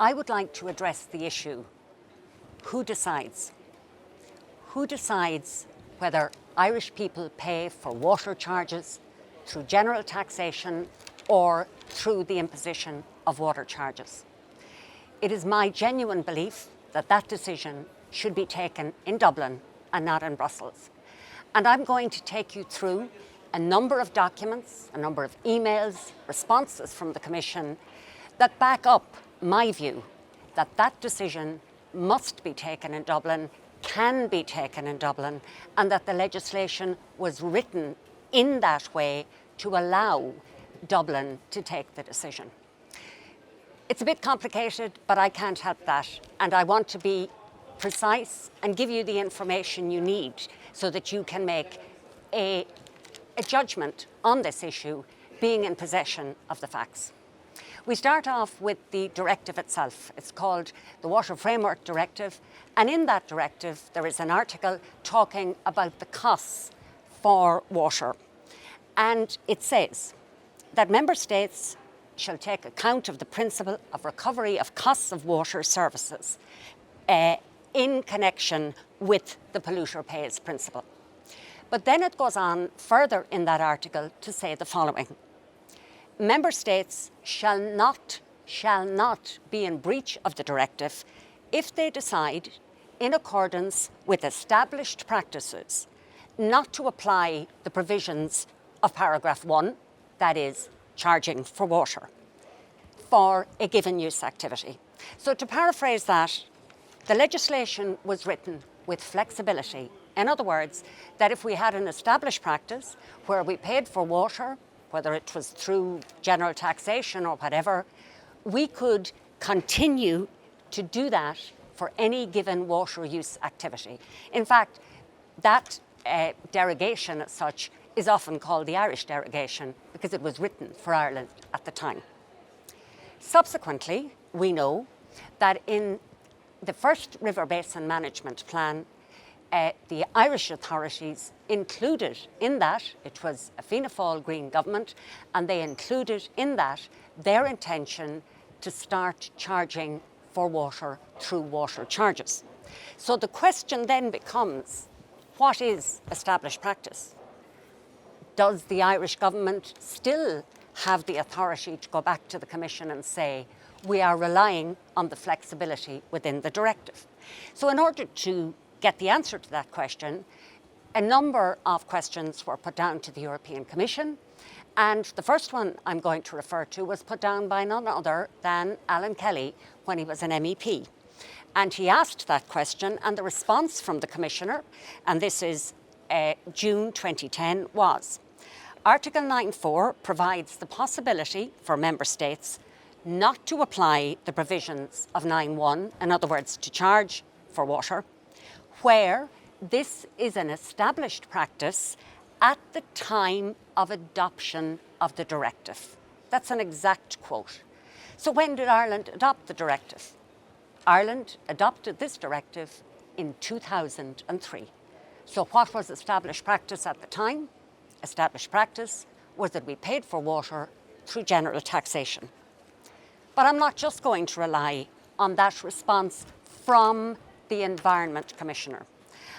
I would like to address the issue, who decides? Who decides whether Irish people pay for water charges through general taxation or through the imposition of water charges? It is my genuine belief that that decision should be taken in Dublin and not in Brussels. And I'm going to take you through a number of documents, a number of emails, responses from the Commission that back up my view that that decision must be taken in Dublin, can be taken in Dublin, and that the legislation was written in that way to allow Dublin to take the decision. It's a bit complicated, but I can't help that, and I want to be precise and give you the information you need so that you can make a judgment on this issue, being in possession of the facts. We start off with the directive itself. It's called the Water Framework Directive, and in that directive there is an article talking about the costs for water. And it says that member states shall take account of the principle of recovery of costs of water services in connection with the polluter pays principle. But then it goes on further in that article to say the following. Member states shall not be in breach of the directive if they decide, in accordance with established practices, not to apply the provisions of paragraph 1, that is, charging for water, for a given use activity. So to paraphrase that, the legislation was written with flexibility. In other words, that if we had an established practice where we paid for water, whether it was through general taxation or whatever, we could continue to do that for any given water use activity. In fact, that derogation as such is often called the Irish derogation because it was written for Ireland at the time. Subsequently, we know that in the first River Basin Management Plan, the Irish authorities included in that, it was a Fianna Fáil Green government, and they included in that their intention to start charging for water through water charges. So the question then becomes, what is established practice? Does the Irish government still have the authority to go back to the Commission and say, we are relying on the flexibility within the directive? So in order to get the answer to that question, a number of questions were put down to the European Commission, and the first one I'm going to refer to was put down by none other than Alan Kelly when he was an MEP. And he asked that question, and the response from the Commissioner, and this is June 2010, was Article 9.4 provides the possibility for Member States not to apply the provisions of 9.1, in other words, to charge for water, where this is an established practice at the time of adoption of the directive. That's an exact quote. So when did Ireland adopt the directive? Ireland adopted this directive in 2003. So what was established practice at the time? Established practice was that we paid for water through general taxation. But I'm not just going to rely on that response from the Environment Commissioner.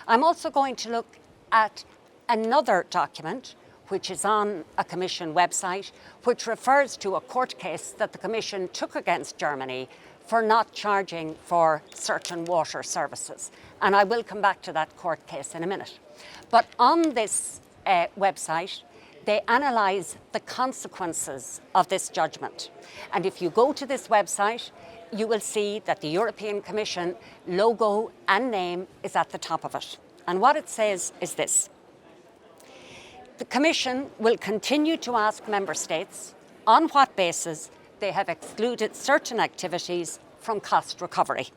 I'm also going to look at another document which is on a Commission website, which refers to a court case that the Commission took against Germany for not charging for certain water services. And I will come back to that court case in a minute. But on this website, they analyse the consequences of this judgment. And if you go to this website, you will see that the European Commission logo and name is at the top of it. And what it says is this. The Commission will continue to ask Member States on what basis they have excluded certain activities from cost recovery.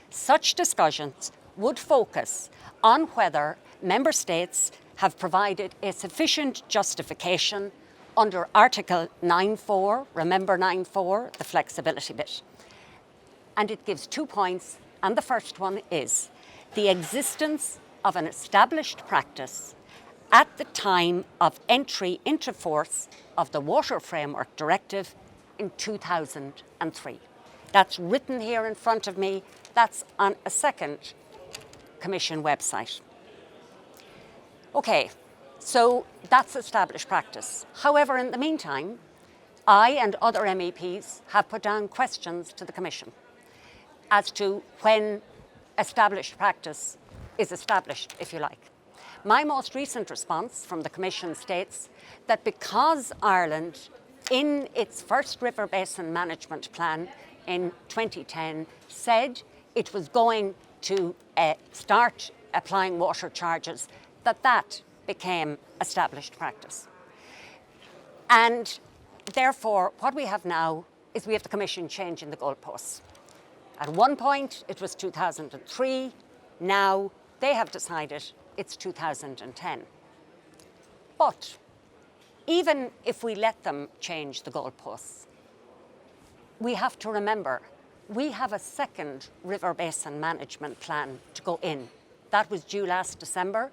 Such discussions would focus on whether Member States have provided a sufficient justification under Article 9.4, remember 9.4, the flexibility bit. And it gives 2 points, and the first one is the existence of an established practice at the time of entry into force of the Water Framework Directive in 2003. That's written here in front of me. That's on a second Commission website. Okay, so that's established practice. However, in the meantime, I and other MEPs have put down questions to the Commission as to when established practice is established, if you like. My most recent response from the Commission states that because Ireland, in its first River Basin Management Plan in 2010, said it was going to start applying water charges, that became established practice. And therefore, what we have now is we have the Commission changing the goalposts. At one point, it was 2003. Now, they have decided it's 2010. But even if we let them change the goalposts, we have to remember we have a second River Basin Management Plan to go in. That was due last December.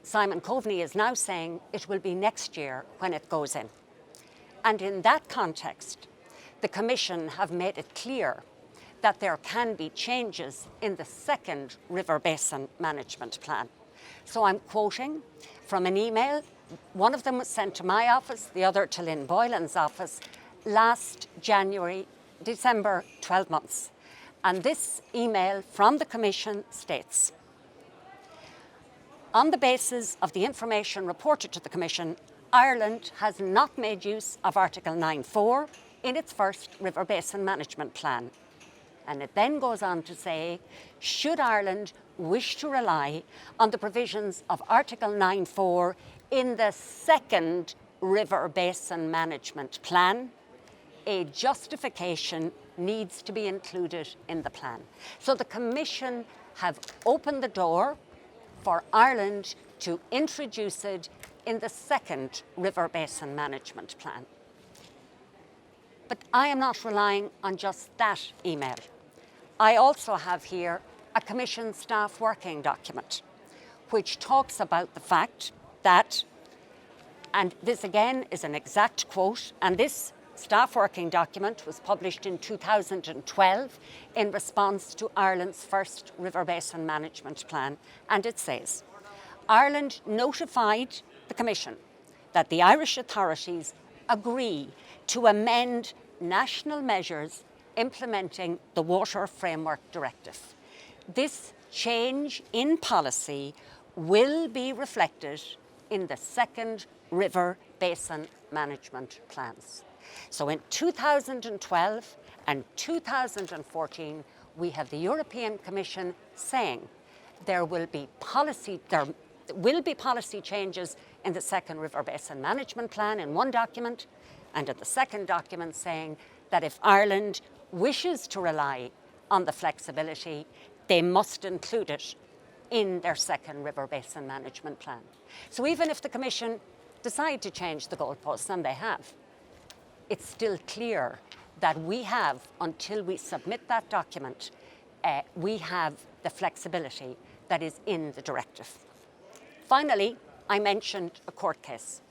Simon Coveney is now saying it will be next year when it goes in. And in that context, the Commission have made it clear that there can be changes in the second River Basin Management Plan. So I'm quoting from an email. One of them was sent to my office, the other to Lynn Boylan's office, last December, 12 months. And this email from the Commission states, on the basis of the information reported to the Commission, Ireland has not made use of Article 9.4 in its first River Basin Management Plan. And it then goes on to say, should Ireland wish to rely on the provisions of Article 9.4 in the second River Basin Management Plan, a justification needs to be included in the plan. So the Commission have opened the door for Ireland to introduce it in the second River Basin Management Plan. But I am not relying on just that email. I also have here a Commission staff working document which talks about the fact that, and this again is an exact quote, and this staff working document was published in 2012 in response to Ireland's first River Basin Management Plan, and it says, Ireland notified the Commission that the Irish authorities agree to amend national measures implementing the Water Framework Directive. This change in policy will be reflected in the second River Basin Management Plans. So in 2012 and 2014, we have the European Commission saying there will be policy changes in the second River Basin Management Plan in one document, and in the second document saying that if Ireland wishes to rely on the flexibility, they must include it in their second River Basin Management Plan. So even if the Commission decide to change the goalposts, and they have, it's still clear that we have, until we submit that document, we have the flexibility that is in the directive. Finally, I mentioned a court case.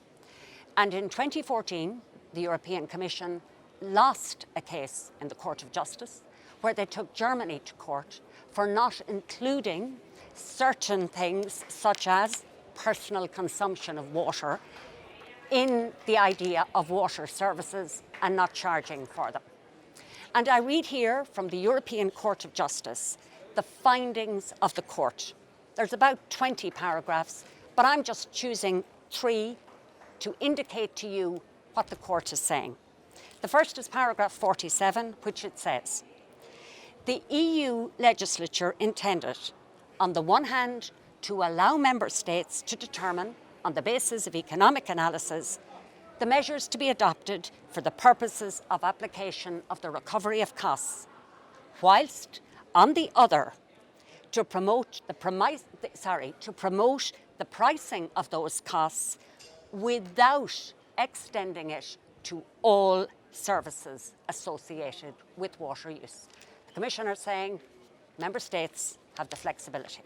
And in 2014, the European Commission lost a case in the Court of Justice where they took Germany to court for not including certain things such as personal consumption of water in the idea of water services and not charging for them. And I read here from the European Court of Justice the findings of the court. There's about 20 paragraphs, but I'm just choosing 3 to indicate to you what the court is saying. The first is paragraph 47, which it says, the EU legislature intended, on the one hand, to allow member states to determine, on the basis of economic analysis, the measures to be adopted for the purposes of application of the recovery of costs, whilst, on the other, to promote the pricing of those costs without extending it to all services associated with water use. The Commissioner is saying member states have the flexibility.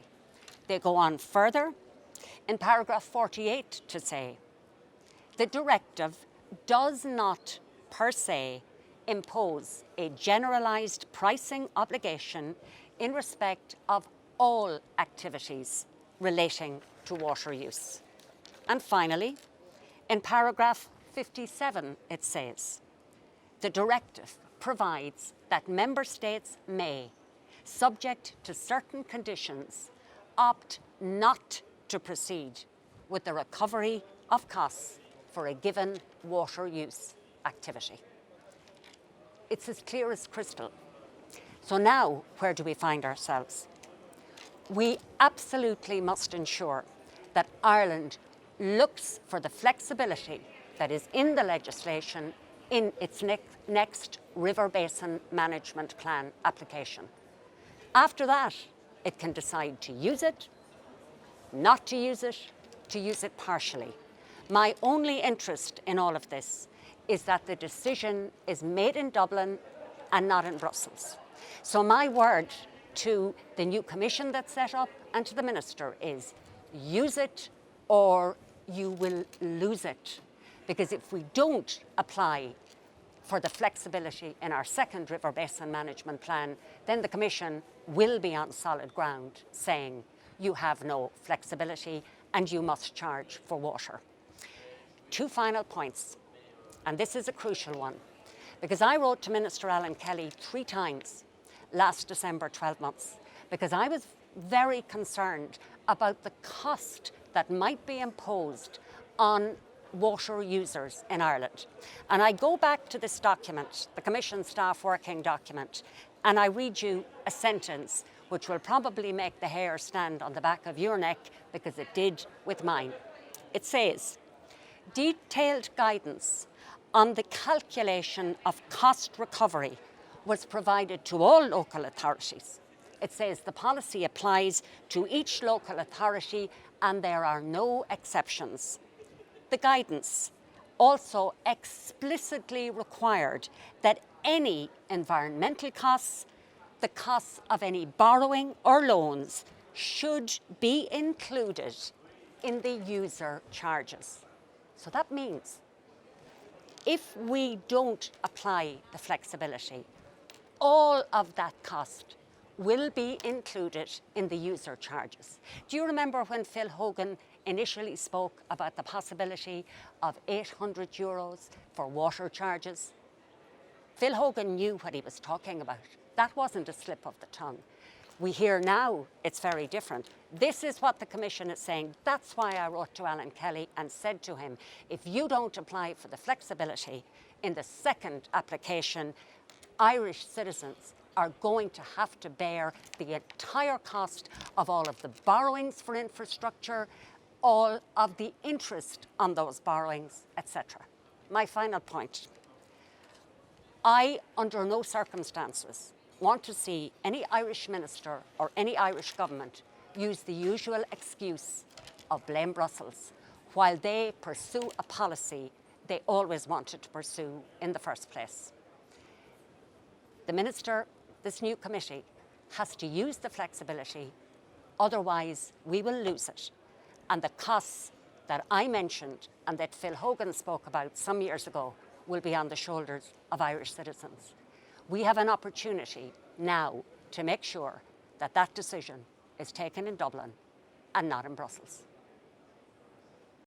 They go on further in paragraph 48 to say the directive does not per se impose a generalised pricing obligation in respect of all activities relating to water use. And finally, in paragraph 57, it says, the directive provides that member states may, subject to certain conditions, opt not to proceed with the recovery of costs for a given water use activity. It's as clear as crystal. So now, where do we find ourselves? We absolutely must ensure that Ireland looks for the flexibility that is in the legislation in its next River Basin Management Plan application. After that, it can decide to use it, not to use it partially. My only interest in all of this is that the decision is made in Dublin and not in Brussels. So my word to the new commission that's set up and to the minister is use it or you will lose it. Because if we don't apply for the flexibility in our second River Basin Management Plan, then the Commission will be on solid ground saying you have no flexibility and you must charge for water. Two final points, and this is a crucial one, because I wrote to Minister Alan Kelly 3 times last December, 12 months, because I was very concerned about the cost that might be imposed on water users in Ireland. And I go back to this document, the Commission staff working document, and I read you a sentence which will probably make the hair stand on the back of your neck because it did with mine. It says, detailed guidance on the calculation of cost recovery was provided to all local authorities. It says the policy applies to each local authority and there are no exceptions. The guidance also explicitly required that any environmental costs, the costs of any borrowing or loans, should be included in the user charges. So that means if we don't apply the flexibility, all of that cost will be included in the user charges. Do you remember when Phil Hogan initially spoke about the possibility of €800 for water charges? Phil Hogan knew what he was talking about. That wasn't a slip of the tongue. We hear now it's very different. This is what the Commission is saying. That's why I wrote to Alan Kelly and said to him, if you don't apply for the flexibility in the second application, Irish citizens are going to have to bear the entire cost of all of the borrowings for infrastructure, all of the interest on those borrowings, etc. My final point. I, under no circumstances, want to see any Irish minister or any Irish government use the usual excuse of blame Brussels while they pursue a policy they always wanted to pursue in the first place. The minister, this new committee, has to use the flexibility, otherwise we will lose it. And the costs that I mentioned and that Phil Hogan spoke about some years ago will be on the shoulders of Irish citizens. We have an opportunity now to make sure that that decision is taken in Dublin and not in Brussels.